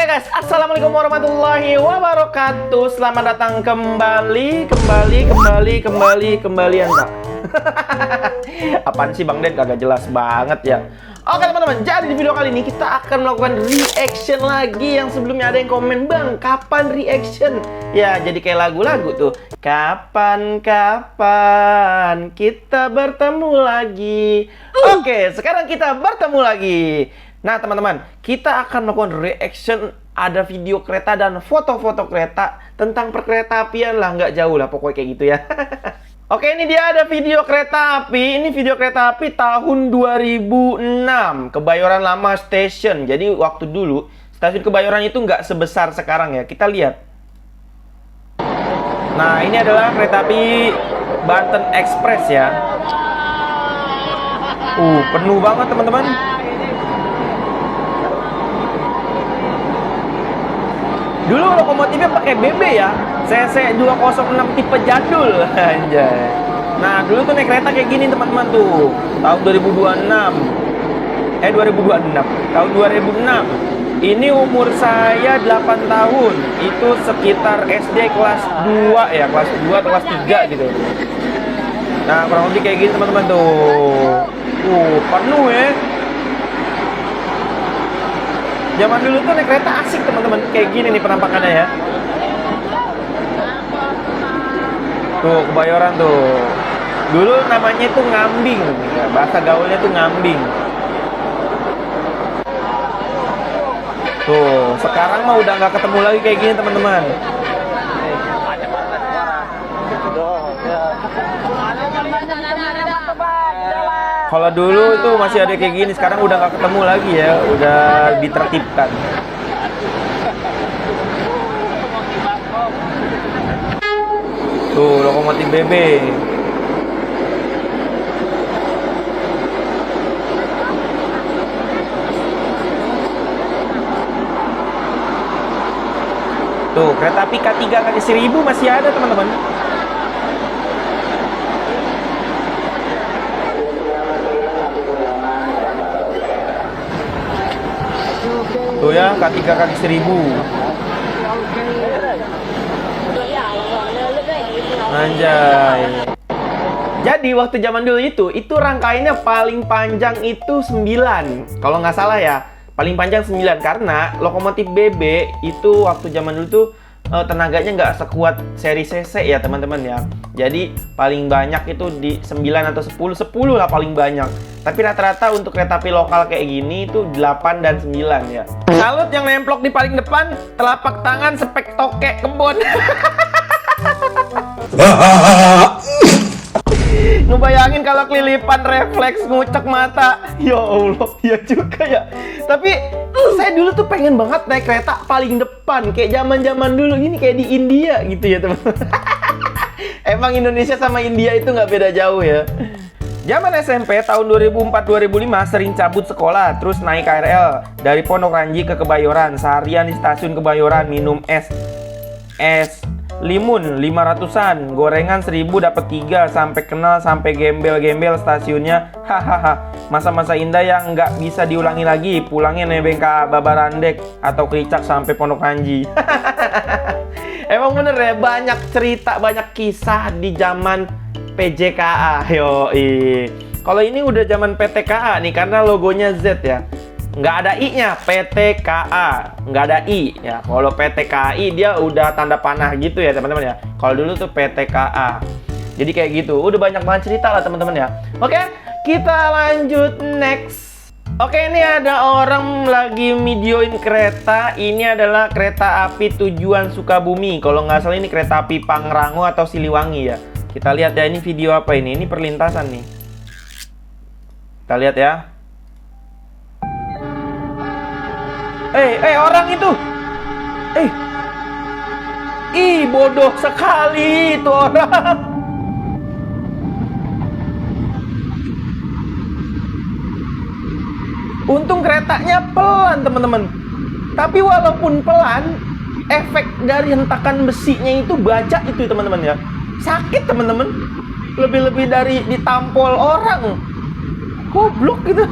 Guys, assalamualaikum warahmatullahi wabarakatuh. Selamat datang kembali anda. Apaan sih Bang Den? Kagak jelas banget ya. Oke teman-teman, jadi di video kali ini kita akan melakukan reaction lagi. Yang sebelumnya ada yang komen, Bang, kapan reaction? Ya, jadi kayak lagu-lagu tuh. Kapan kita bertemu lagi. Oke, sekarang kita bertemu lagi. Nah teman-teman, kita akan melakukan reaction. Ada video kereta dan foto-foto kereta tentang perkereta-apian lah, nggak jauh lah pokoknya kayak gitu ya. Oke, ini dia ada video kereta api. Ini video kereta api tahun 2006, Kebayoran Lama Station. Jadi waktu dulu stasiun Kebayoran itu nggak sebesar sekarang ya. Kita lihat. Nah, ini adalah kereta api Banten Express ya. Penuh banget teman-teman. Dulu lokomotifnya pakai BB ya, CC 206 tipe jadul, anjay. Nah, dulu tuh naik kereta kayak gini teman-teman tuh, tahun 2026. Tahun 2006. Ini umur saya 8 tahun, itu sekitar SD kelas 2 ya, kelas 2 atau kelas 3 gitu. Nah, kurang lebih kayak gini teman-teman tuh. Penuh ya. Zaman dulu tuh naik kereta asik teman-teman, kayak gini nih penampakannya ya. Tuh Kebayoran tuh. Dulu namanya tuh ngambing, ya, bahasa gaulnya tuh ngambing. Tuh, sekarang mah udah nggak ketemu lagi kayak gini teman-teman. Kalau dulu itu masih ada kayak gini, sekarang udah nggak ketemu lagi ya, udah ditertibkan. Tuh, lokomotif BB. Tuh, kereta api K3 kali 1000 masih ada teman-teman. Tuh ya, K3 kali 1000. Anjay. Jadi waktu zaman dulu itu rangkaiannya paling panjang itu 9. Kalau nggak salah ya, paling panjang 9. Karena lokomotif BB itu waktu zaman dulu tuh tenaganya nggak sekuat seri CC ya teman-teman ya. Jadi paling banyak itu di 9 atau 10 lah paling banyak. Tapi rata-rata untuk kereta api lokal kayak gini itu 8 dan 9 ya. Salut yang nemplok di paling depan, telapak tangan spek tokek kebon. Ngebayangin kalau kelilipan refleks ngucek mata. Ya Allah, ya juga ya. Tapi saya dulu tuh pengen banget naik kereta paling depan, kayak zaman-zaman dulu gini, kayak di India gitu ya teman. Emang Indonesia sama India itu nggak beda jauh ya. Zaman SMP tahun 2004-2005 sering cabut sekolah, terus naik KRL dari Pondok Ranji ke Kebayoran. Seharian di stasiun Kebayoran, minum es limun 500-an, gorengan 1000 dapat 3, sampai kenal, sampai gembel-gembel stasiunnya. Hahaha, masa-masa indah yang nggak bisa diulangi lagi. Pulangnya nebeng ke Babarandek atau Kricak sampai Pondok Ranji. Emang bener ya, banyak cerita, banyak kisah di zaman PJKA. Yoi. Kalau ini udah zaman PTKA nih, karena logonya Z ya. Nggak ada I-nya, PTKA. Nggak ada I ya. Kalau PTKI dia udah tanda panah gitu ya teman-teman ya. Kalau dulu tuh PTKA. Jadi kayak gitu. Udah banyak banget cerita lah teman-teman ya. Oke, kita lanjut next. Oke, ini ada orang lagi videoin kereta. Ini adalah kereta api tujuan Sukabumi. Kalau nggak salah ini kereta api Pangrango atau Siliwangi ya. Kita lihat ya, ini video apa ini? Ini perlintasan nih. Kita lihat ya. Orang itu. Bodoh sekali itu orang. Untung keretanya pelan, teman-teman. Tapi walaupun pelan, efek dari hentakan besinya itu baja itu, teman-teman ya. Sakit, teman-teman. Lebih-lebih dari ditampol orang. Goblok gitu.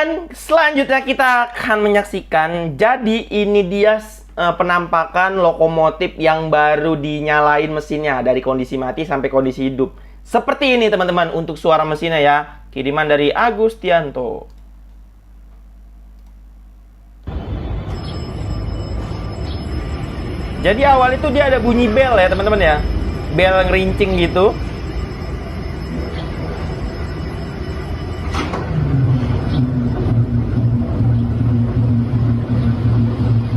Dan selanjutnya kita akan menyaksikan. Jadi ini dia penampakan lokomotif yang baru dinyalain mesinnya dari kondisi mati sampai kondisi hidup. Seperti ini teman-teman untuk suara mesinnya ya. Kiriman dari Agustianto. Jadi awal itu dia ada bunyi bel ya teman-teman ya. Bel ngerincing gitu.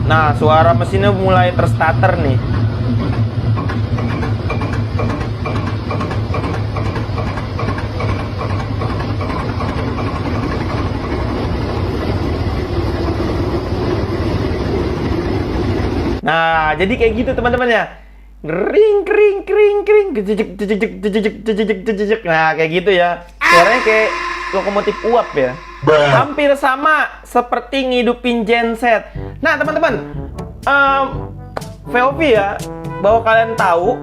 Nah, suara mesinnya mulai terstarter nih. Nah, jadi kayak gitu teman-teman ya. Ring kring kring kring jejek jejek jejek jejek jejek. Nah, kayak gitu ya. Suaranya kayak lokomotif uap ya. Hampir sama seperti ngidupin genset. Nah teman-teman, VOV ya, bahwa kalian tahu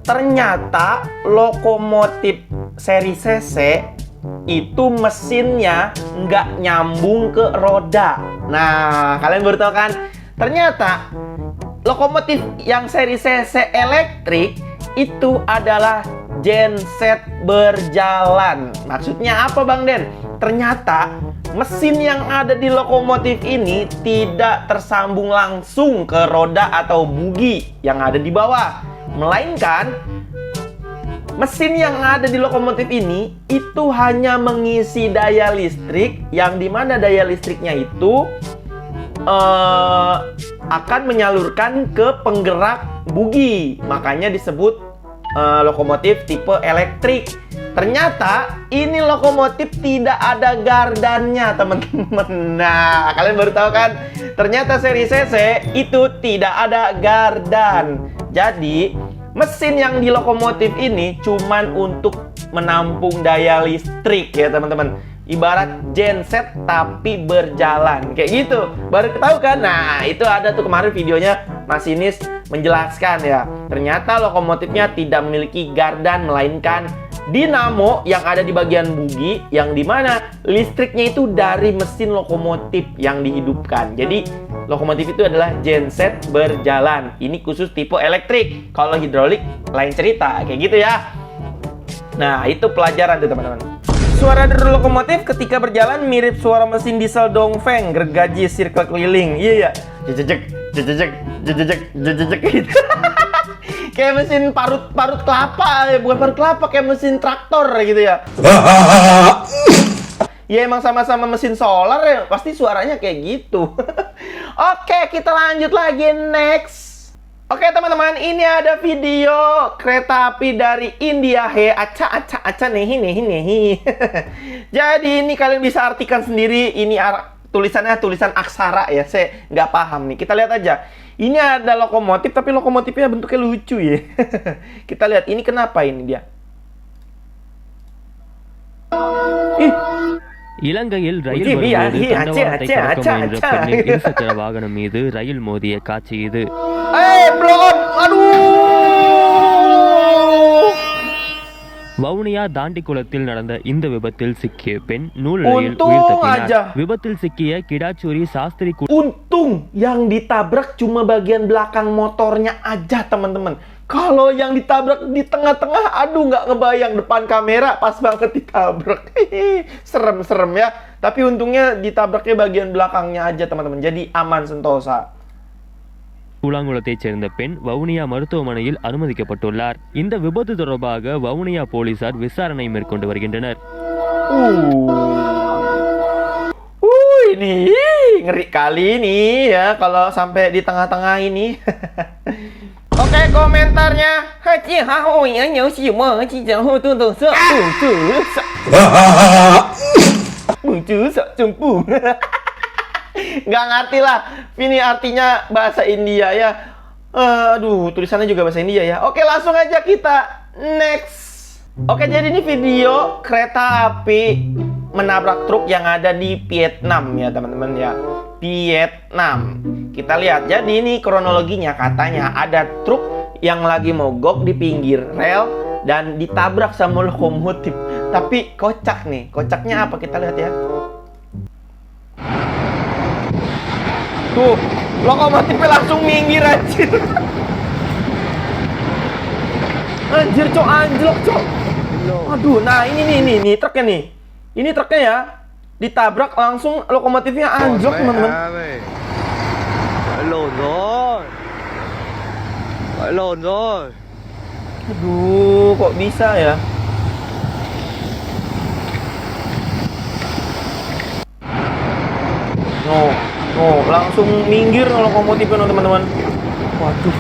ternyata lokomotif seri CC itu mesinnya nggak nyambung ke roda. Nah kalian baru tahu kan? Ternyata lokomotif yang seri CC elektrik itu adalah genset berjalan. Maksudnya apa Bang Den? Ternyata mesin yang ada di lokomotif ini tidak tersambung langsung ke roda atau bugi yang ada di bawah. Melainkan mesin yang ada di lokomotif ini itu hanya mengisi daya listrik, yang dimana daya listriknya itu akan menyalurkan ke penggerak bugi. Makanya disebut lokomotif tipe elektrik. Ternyata ini lokomotif tidak ada gardannya teman-teman. Nah kalian baru tahu kan? Ternyata seri CC itu tidak ada gardan. Jadi mesin yang di lokomotif ini cuman untuk menampung daya listrik ya teman-teman. Ibarat genset tapi berjalan kayak gitu. Baru ketahui kan? Nah itu ada tuh kemarin videonya masinis menjelaskan ya. Ternyata lokomotifnya tidak memiliki gardan, melainkan dinamo yang ada di bagian bugi, yang dimana listriknya itu dari mesin lokomotif yang dihidupkan. Jadi lokomotif itu adalah genset berjalan. Ini khusus tipe elektrik. Kalau hidrolik lain cerita kayak gitu ya. Nah itu pelajaran tuh teman-teman. Suara dari lokomotif ketika berjalan mirip suara mesin diesel dongfeng gergaji circle keliling. Iya ya, jejek jejek jejek jejek gitu. Kayak mesin parut kelapa, bukan parut kelapa, kayak mesin traktor gitu ya. Ya emang sama-sama mesin solar ya, pasti suaranya kayak gitu. Oke, kita lanjut lagi next. Oke teman-teman, ini ada video kereta api dari India. He, aca nih. Jadi ini kalian bisa artikan sendiri. Ini tulisannya tulisan aksara ya. Saya nggak paham nih. Kita lihat aja. Ini ada lokomotif, tapi lokomotifnya bentuknya lucu ya. Kita lihat ini kenapa ini dia. இலங்கையில் ரயில் வரும்போது தண்டவாளத்தை கடக்க முயன்ற பெண்ணின் இருசக்கர வாகனம் மீது ரயில் மோதிய காட்சி இது. வவுனியா தாண்டிக்குளத்தில் நடந்த இந்த விபத்தில் சிக்கிய பெண் நூலிழையில் உயிர் தப்பினார். விபத்தில் சிக்கிய கிடாச்சூரி Shastri. Untung yang ditabrak cuma bagian belakang motornya aja teman-teman. Kalau yang ditabrak di tengah-tengah, aduh nggak ngebayang depan kamera pas banget ditabrak. Serem-serem ya. Tapi untungnya ditabraknya bagian belakangnya aja teman-teman. Jadi aman sentosa. கூழாங்குளத்தைச் சேர்ந்த பெண் வவுனியா மருத்துவமனையில் அனுமதிக்கப்பட்டுள்ளார். இந்த விபத்து தொடர்பாக வவுனியா போலீசார் விசாரணை மேற்கொண்டு வருகின்றனர். Ini ngeri kali nih ya kalau sampai di tengah-tengah ini. Oke, komentarnya. Nggak ngerti lah. Ini artinya bahasa India ya. Aduh, tulisannya juga bahasa India ya. Oke, langsung aja kita next. Oke, jadi ini video kereta api menabrak truk yang ada di Vietnam ya teman-teman ya. Vietnam. Kita lihat. Jadi ini kronologinya, katanya ada truk yang lagi mogok di pinggir rel dan ditabrak sama lokomotif. Tapi kocak nih. Kocaknya apa? Kita lihat ya. Tuh, lokomotifnya langsung minggir anjir. Anjir, Cok, anjlok, Cok. Aduh, nah ini truknya nih. Ini truknya ya. Ditabrak langsung lokomotifnya anjlok, teman-teman. Lộn rồi. Phải lộn rồi. Aduh, kok bisa ya? No, langsung minggir lokomotifnya, teman-teman. Waduh.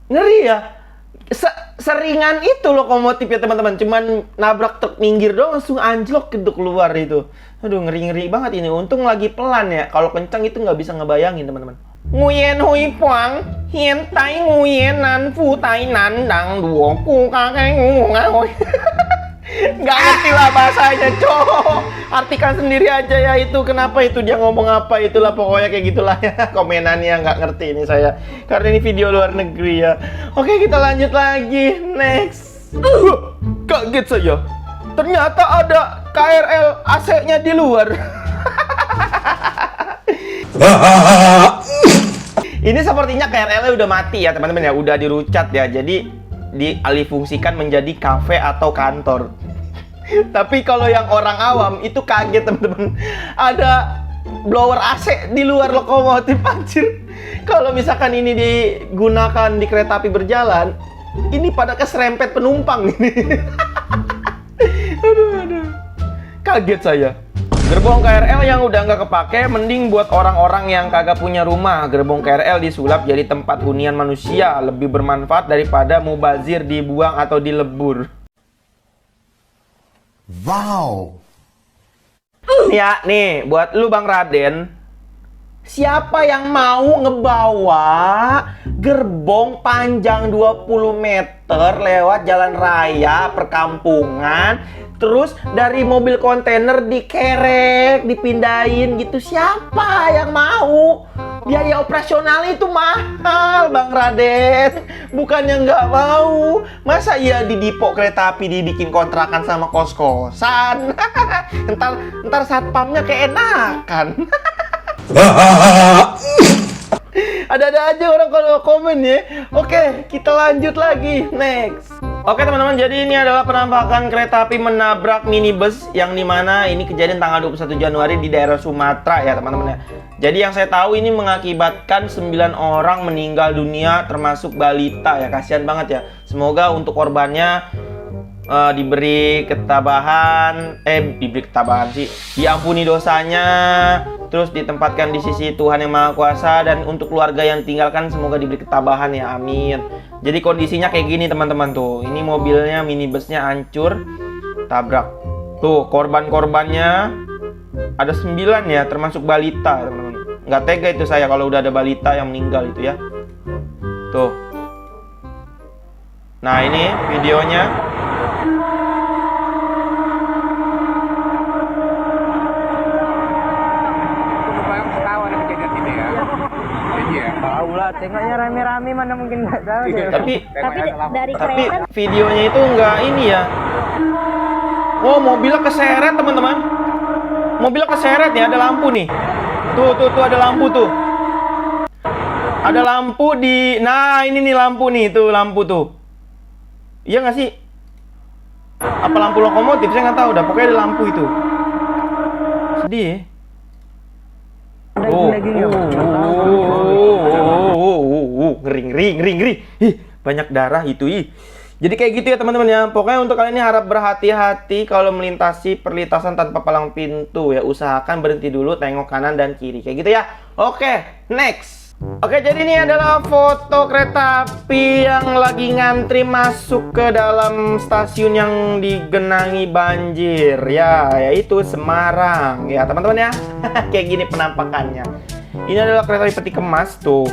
Ngeri ya. Seringan itu lokomotif ya, teman-teman. Cuman nabrak truk minggir doang langsung anjlok gitu keluar itu. Aduh, ngeri-ngeri banget ini. Untung lagi pelan ya. Kalau kencang itu nggak bisa ngebayangin, teman-teman. Nguyen hui puang, hien tai nguyen nan fu tai nan dang duo ku kakai ngungoi. Nggak ngerti lah bahasanya, Cok. Artikan sendiri aja ya itu. Kenapa itu dia ngomong apa, itulah pokoknya kayak gitulah ya. Komenannya nggak ngerti ini saya, karena ini video luar negeri ya. Oke, kita lanjut lagi. Next. Kaget saya. Ternyata ada KRL AC-nya di luar. Ini sepertinya KRL-nya udah mati ya, teman-teman ya. Udah dirucat ya. Jadi dialihfungsikan menjadi kafe atau kantor. Tapi kalau yang orang awam itu kaget, teman-teman. Ada blower AC di luar lokomotif, anjir. Kalau misalkan ini digunakan di kereta api berjalan, ini pada keserempet penumpang ini. Aduh. Kaget saya. Gerbong KRL yang udah nggak kepake, mending buat orang-orang yang kagak punya rumah. Gerbong KRL disulap jadi tempat hunian manusia, lebih bermanfaat daripada mubazir dibuang atau dilebur. Wow. Ya, nih buat lu Bang Raden. Siapa yang mau ngebawa gerbong panjang 20 meter lewat jalan raya perkampungan, terus dari mobil kontainer dikerek, dipindahin gitu? Siapa yang mau? Biaya operasional itu mahal, Bang Raden. Bukannya nggak mau. Masa iya di depo kereta api dibikin kontrakan sama kos-kosan? Ntar satpamnya keenakan. Ada-ada aja orang kalau komen ya. Oke, kita lanjut lagi. Next. Oke teman-teman, jadi ini adalah penampakan kereta api menabrak minibus yang dimana ini kejadian tanggal 21 Januari di daerah Sumatera ya teman-teman ya. Jadi yang saya tahu ini mengakibatkan 9 orang meninggal dunia termasuk balita ya. Kasihan banget ya. Semoga untuk korbannya diberi ketabahan, diampuni dosanya, terus ditempatkan di sisi Tuhan yang Maha Kuasa, dan untuk keluarga yang tinggalkan semoga diberi ketabahan ya, amin. Jadi kondisinya kayak gini teman-teman tuh, ini mobilnya minibusnya hancur, tabrak. Tuh korban-korbannya ada 9 ya, termasuk balita teman-teman. Nggak tega itu saya kalau udah ada balita yang meninggal itu ya. Tuh. Nah ini videonya. Tengoknya rame-rame mana mungkin nggak tahu deh. Tapi dari kereta videonya itu nggak ini ya. Oh, mobilnya keseret teman-teman. Mobilnya keseret nih, ada lampu nih. Tuh ada lampu tuh. Ada lampu di. Nah ini nih lampu nih, tuh lampu tuh. Iya nggak sih? Apa lampu lokomotif? Saya nggak tahu. Dah pokoknya ada lampu itu. Sedih ya. Ngeri. Ih, banyak darah itu. Jadi kayak gitu ya teman-teman ya. Pokoknya untuk kalian ini harap berhati-hati kalau melintasi perlintasan tanpa palang pintu ya. Usahakan berhenti dulu, tengok kanan dan kiri. Kayak gitu ya. Oke, next. Oke, jadi ini adalah foto kereta api yang lagi ngantri masuk ke dalam stasiun yang digenangi banjir ya, yaitu Semarang ya teman-teman ya. Kayak gini penampakannya. Ini adalah kereta api peti kemas tuh.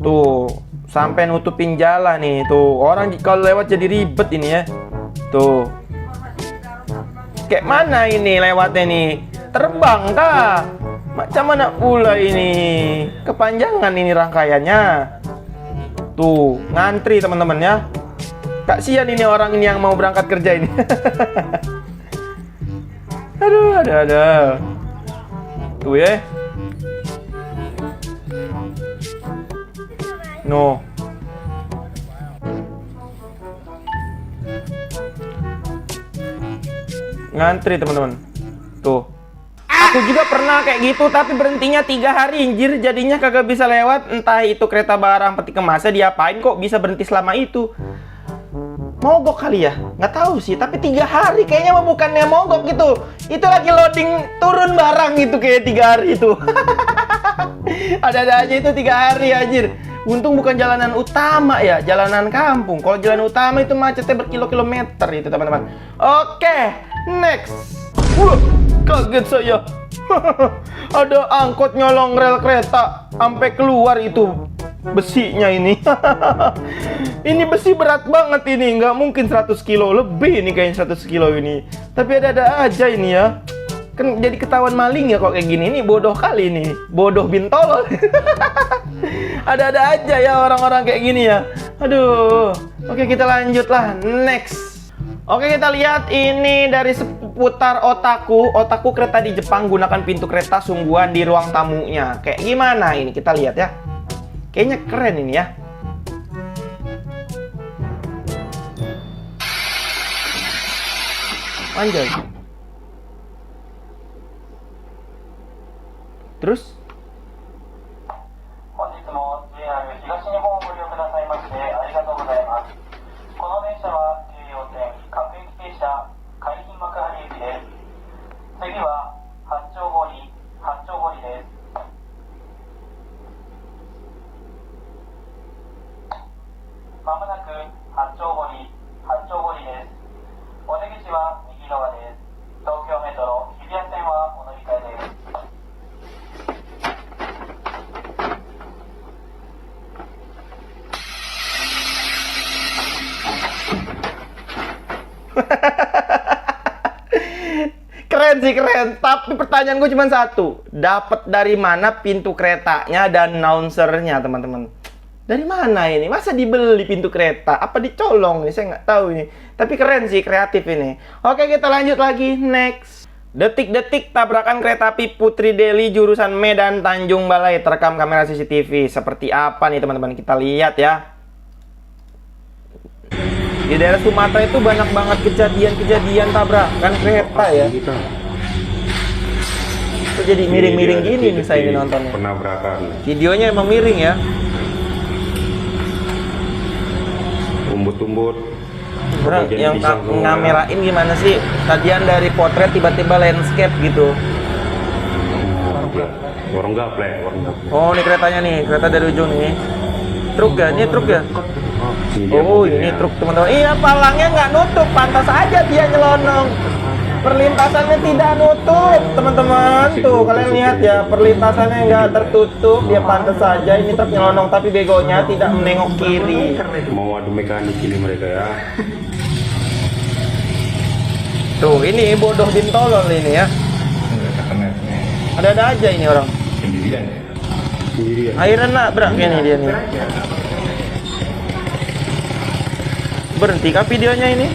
Tuh, sampai nutupin jalan nih. Tuh, orang kalau lewat jadi ribet ini ya. Tuh. Kayak mana ini lewatnya nih? Terbang kah? Macam mana pula ini? Kepanjangan ini rangkaiannya. Tuh, ngantri teman-teman ya. Kasihan ini orang ini yang mau berangkat kerja ini. Aduh, ada. Tuh ya. No. Ngantri teman-teman. Tuh. Aku juga pernah kayak gitu, tapi berhentinya 3 hari, anjir. Jadinya kagak bisa lewat. Entah itu kereta barang peti kemasnya diapain kok bisa berhenti selama itu. Mogok kali ya? Nggak tahu sih, tapi 3 hari kayaknya mah bukannya mogok gitu. Itu lagi loading turun barang gitu kayak 3 hari itu. Ada-ada aja itu 3 hari, anjir. Untung bukan jalanan utama ya, jalanan kampung. Kalau jalan utama itu macetnya berkilo-kilometer itu, teman-teman. Oke, next. Wah, kaget saya. Ada angkot nyolong rel kereta sampai keluar itu besinya ini. Ini besi berat banget ini, nggak mungkin 100 kilo lebih ini, kayaknya 100 kilo ini. Tapi ada-ada aja ini ya. Kan jadi ketahuan maling ya kok kayak gini. Ini bodoh kali ini, bodoh bintol. Ada-ada aja ya orang-orang kayak gini ya. Aduh. Oke, kita lanjut lah. Next. Oke, kita lihat ini dari seputar otaku kereta di Jepang gunakan pintu kereta sungguhan di ruang tamunya. Kayak gimana ini? Kita lihat ya. Kayaknya keren ini ya. Anjay. Terus? 本日も JR 東日本をご利用くださいましてありがとうございます。この電車は京葉線各駅停車海浜幕張駅です。次は八丁堀です。まもなく八丁堀です。お出口は右側です。東京メトロ日比谷線はお乗り換えです。Keren sih, keren. Tapi pertanyaan gue cuma satu. Dapat dari mana pintu keretanya dan announcernya, teman-teman? Dari mana ini? Masa dibeli pintu kereta? Apa dicolong nih? Saya nggak tahu ini. Tapi keren sih, kreatif ini. Oke, kita lanjut lagi. Next. Detik-detik tabrakan kereta api Putri Deli jurusan Medan Tanjung Balai terekam kamera CCTV. Seperti apa nih, teman-teman? Kita lihat ya. Di daerah Sumatera itu banyak banget kejadian tabrakan kereta ya. Itu jadi miring-miring gini nih saya ini nontonnya. Penabrakan. Videonya emang miring ya. Umbut-umbut. Orang yang ngamerain gimana sih? Tadian dari potret tiba-tiba landscape gitu. Warung gaplek. Oh, ini keretanya nih, kereta dari ujung nih. Truk ya? Ini truk ya? Oh, ini truk teman-teman. Iya, palangnya nggak nutup, pantas aja dia nyelonong. Perlintasannya tidak nutup, teman-teman. Tuh, kalian lihat ya, perlintasannya nggak tertutup, dia pantas saja. Ini truk nyelonong, tapi begonya tidak menengok kiri. Mau adu mekanik ini mereka ya. Tuh, ini bodoh bintolol ini ya. Ada-ada aja ini orang. Sendirian. Akhirnya nabrak ini dia nih. Berhenti kah videonya ini?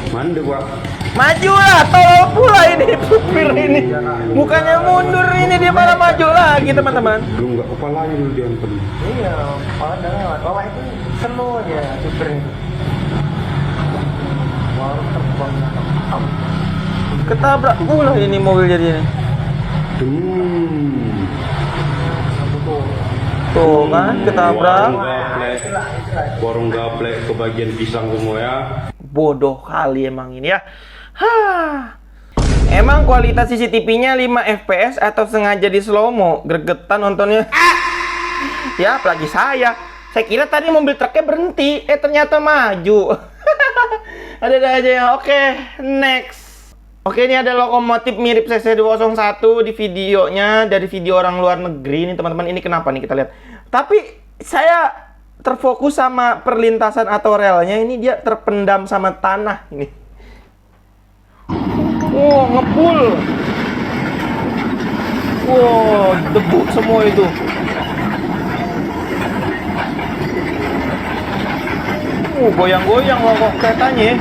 Mandek, Pak. Majulah, tolol pula ini supir ini. Bukannya mundur ini dia malah maju lagi, teman-teman. Belum nggak kepalanya dulu dia nonton. Iya, kepala udah lewat. Oh, itu selo aja supirnya. Baru terbang. Ketabrak pula ini mobil jadi ini. Tuh kan, ketabrak. Warung gaplek kebagian pisang semua ya. Bodoh kali emang ini ya. Hah. Emang kualitas CCTV-nya 5 fps atau sengaja di slow-mo? Gregetan nontonnya. Ya, apalagi saya. Saya kira tadi mobil truknya berhenti, ternyata maju. Ada-ada aja ya. Oke, next. Oke, ini ada lokomotif mirip CC201 di videonya dari video orang luar negeri nih, teman-teman. Ini kenapa nih kita lihat. Tapi saya terfokus sama perlintasan atau relnya, ini dia terpendam sama tanah ini. Wow, ngepul. Wow, debu semua itu. Goyang-goyang loh kok keretanya.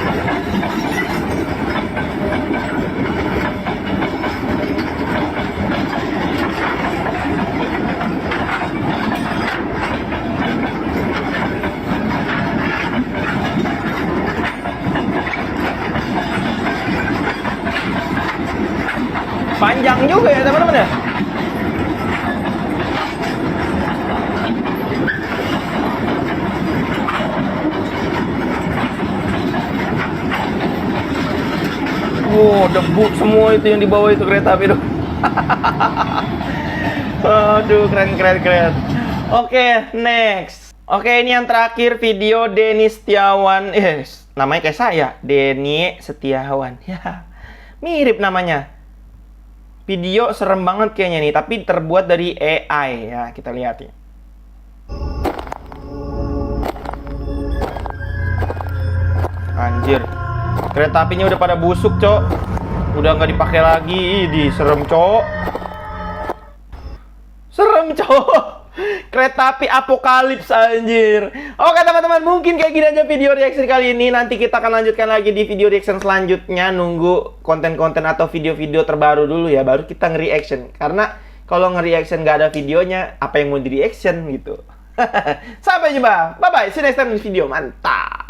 kencang juga ya teman-teman ya. Wow, debu semua itu yang dibawa itu kereta api itu. Aduh, keren. Oke, next. Oke, ini yang terakhir video Denny Setiawan. Namanya kayak saya, Denny Setiawan. Ya, mirip namanya. Video serem banget kayaknya nih, tapi terbuat dari AI. Ya, kita lihat ya. Anjir. Kereta apinya udah pada busuk, Cok. Udah nggak dipakai lagi. Serem, Cok. Serem, Cok. Kereta api apokalips, anjir. Oke, teman-teman, mungkin kayak gini aja video reaction kali ini. Nanti kita akan lanjutkan lagi di video reaction selanjutnya. Nunggu konten-konten atau video-video terbaru dulu ya, baru kita nge-reaction. Karena kalau nge-reaction nggak ada videonya, apa yang mau di-reaction gitu. Sampai jumpa. Bye-bye. See you next time in video. Mantap.